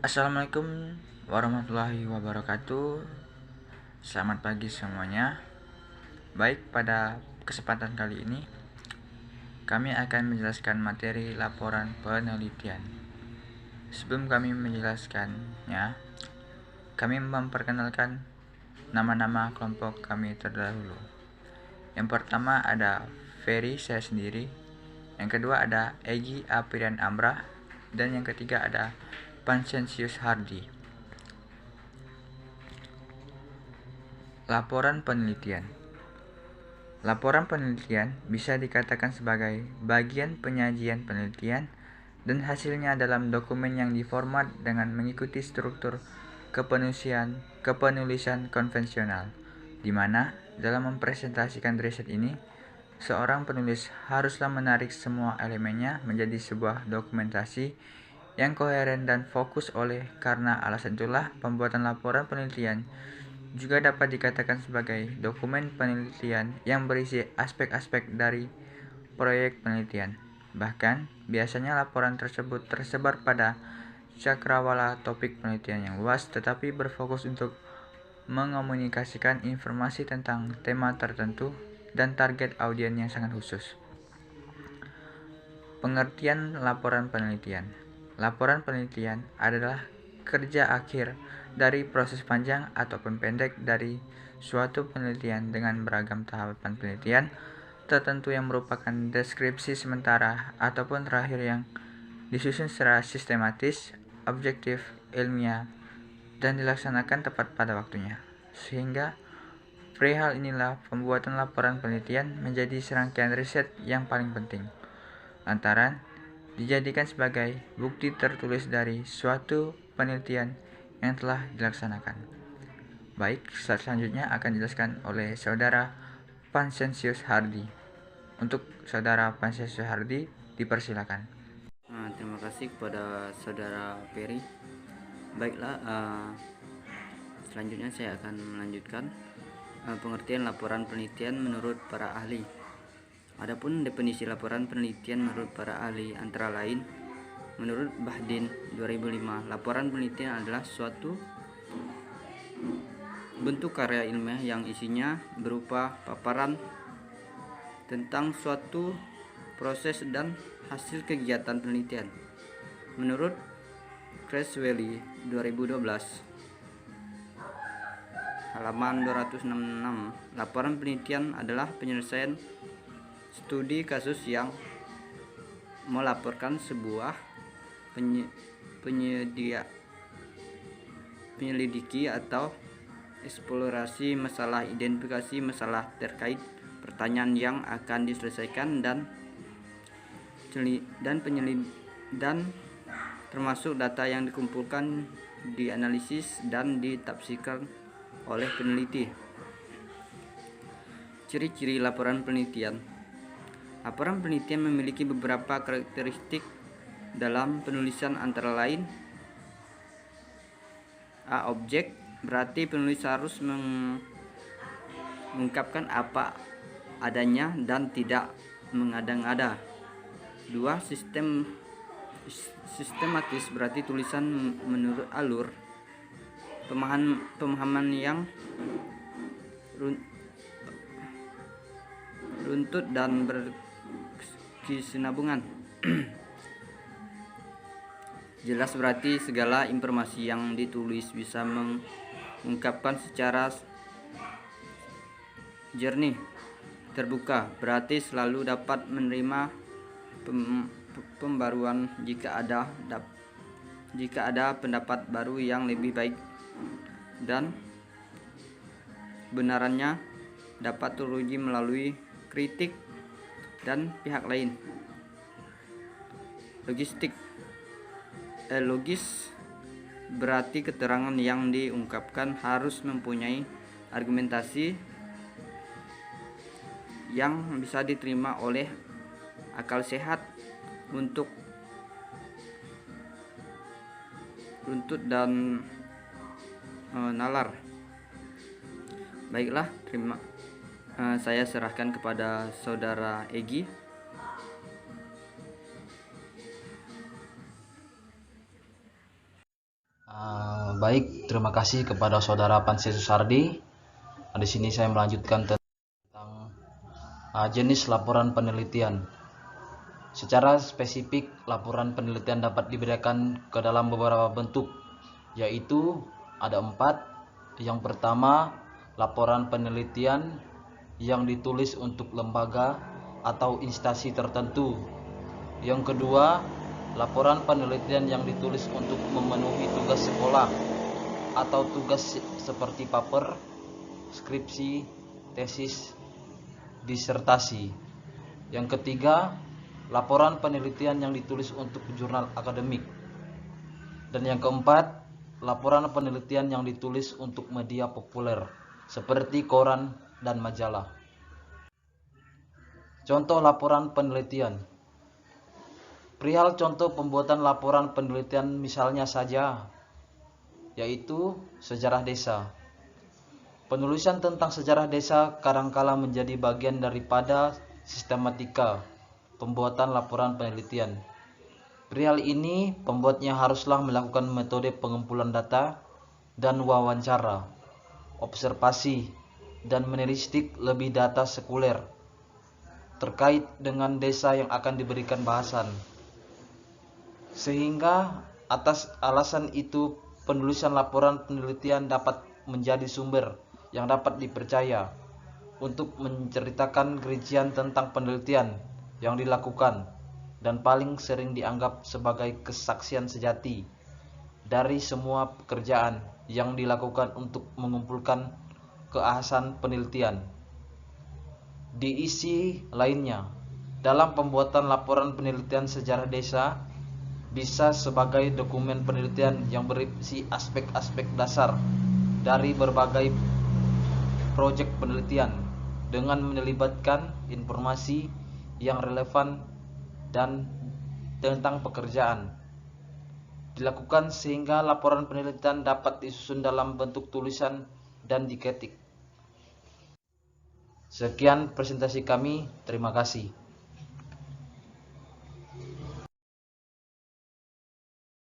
Assalamualaikum warahmatullahi wabarakatuh. Selamat pagi semuanya. Baik, pada kesempatan kali ini kami akan menjelaskan materi laporan penelitian. Sebelum kami menjelaskannya, kami memperkenalkan nama-nama kelompok kami terdahulu. Yang pertama ada Ferry, saya sendiri. Yang kedua ada Egi Aprian Amrah. Dan yang ketiga ada Pansensius Hardi. Laporan penelitian. Laporan penelitian bisa dikatakan sebagai bagian penyajian penelitian dan hasilnya dalam dokumen yang diformat dengan mengikuti struktur kepenulisan konvensional, di mana dalam mempresentasikan riset ini, seorang penulis haruslah menarik semua elemennya menjadi sebuah dokumentasi yang koheren dan fokus. Karena alasan itulah pembuatan laporan penelitian juga dapat dikatakan sebagai dokumen penelitian yang berisi aspek-aspek dari proyek penelitian. Bahkan, biasanya laporan tersebut tersebar pada cakrawala topik penelitian yang luas, tetapi berfokus untuk mengomunikasikan informasi tentang tema tertentu dan target audiens yang sangat khusus. Pengertian laporan penelitian. Laporan penelitian adalah kerja akhir dari proses panjang ataupun pendek dari suatu penelitian dengan beragam tahapan penelitian tertentu yang merupakan deskripsi sementara ataupun terakhir yang disusun secara sistematis, objektif, ilmiah, dan dilaksanakan tepat pada waktunya. Sehingga perihal inilah pembuatan laporan penelitian menjadi serangkaian riset yang paling penting, lantaran dijadikan sebagai bukti tertulis dari suatu penelitian yang telah dilaksanakan. Baik, selanjutnya akan dijelaskan oleh saudara Pansensius Hardi. Untuk saudara Pansensius Hardi, dipersilakan. Terima kasih kepada saudara Ferry. Baiklah, selanjutnya saya akan melanjutkan pengertian laporan penelitian menurut para ahli. Adapun definisi laporan penelitian menurut para ahli antara lain, menurut Bahdin 2005, laporan penelitian adalah suatu bentuk karya ilmiah yang isinya berupa paparan tentang suatu proses dan hasil kegiatan penelitian. Menurut Creswelly 2012, halaman 266, laporan penelitian adalah penyelesaian studi kasus yang melaporkan sebuah penyelidiki atau eksplorasi masalah, identifikasi masalah terkait pertanyaan yang akan diselesaikan dan termasuk data yang dikumpulkan, dianalisis dan ditafsirkan oleh peneliti. Ciri-ciri laporan penelitian. Laporan penelitian memiliki beberapa karakteristik dalam penulisan, antara lain: A. Objek, berarti penulis harus mengungkapkan apa adanya dan tidak mengada-ngada. 2. Sistematis, berarti tulisan menurut alur pemahaman yang runtut dan berkesinambungan. Jelas, berarti segala informasi yang ditulis bisa mengungkapkan secara jernih. Terbuka, berarti selalu dapat menerima pembaruan jika ada pendapat baru yang lebih baik, dan kebenarannya dapat teruji melalui kritik dan pihak lain. Logis, berarti keterangan yang diungkapkan harus mempunyai argumentasi yang bisa diterima oleh akal sehat untuk runtut dan nalar. Baiklah, saya serahkan kepada saudara Egi. Baik, terima kasih kepada Saudara Panse Susardi. Di sini saya melanjutkan tentang jenis laporan penelitian. Secara spesifik, laporan penelitian dapat dibedakan ke dalam beberapa bentuk, yaitu ada 4. Yang pertama, laporan penelitian yang ditulis untuk lembaga atau instansi tertentu. Yang kedua, laporan penelitian yang ditulis untuk memenuhi tugas sekolah atau tugas seperti paper, skripsi, tesis, disertasi. Yang ketiga, laporan penelitian yang ditulis untuk jurnal akademik. Dan yang keempat, laporan penelitian yang ditulis untuk media populer seperti koran dan majalah. Contoh laporan penelitian. Perihal contoh pembuatan laporan penelitian misalnya saja, yaitu sejarah desa. Penulisan tentang sejarah desa kadangkala menjadi bagian daripada sistematika pembuatan laporan penelitian. Perihal ini, pembuatnya haruslah melakukan metode pengumpulan data dan wawancara, observasi, dan menelistik lebih data sekuler terkait dengan desa yang akan diberikan bahasan. Sehingga atas alasan itu penulisan laporan penelitian dapat menjadi sumber yang dapat dipercaya untuk menceritakan rincian tentang penelitian yang dilakukan dan paling sering dianggap sebagai kesaksian sejati dari semua pekerjaan yang dilakukan untuk mengumpulkan keasahan penelitian. Di isi lainnya, dalam pembuatan laporan penelitian sejarah desa bisa sebagai dokumen penelitian yang berisi aspek-aspek dasar dari berbagai proyek penelitian dengan melibatkan informasi yang relevan dan tentang pekerjaan dilakukan sehingga laporan penelitian dapat disusun dalam bentuk tulisan dan diketik. Sekian presentasi kami, terima kasih.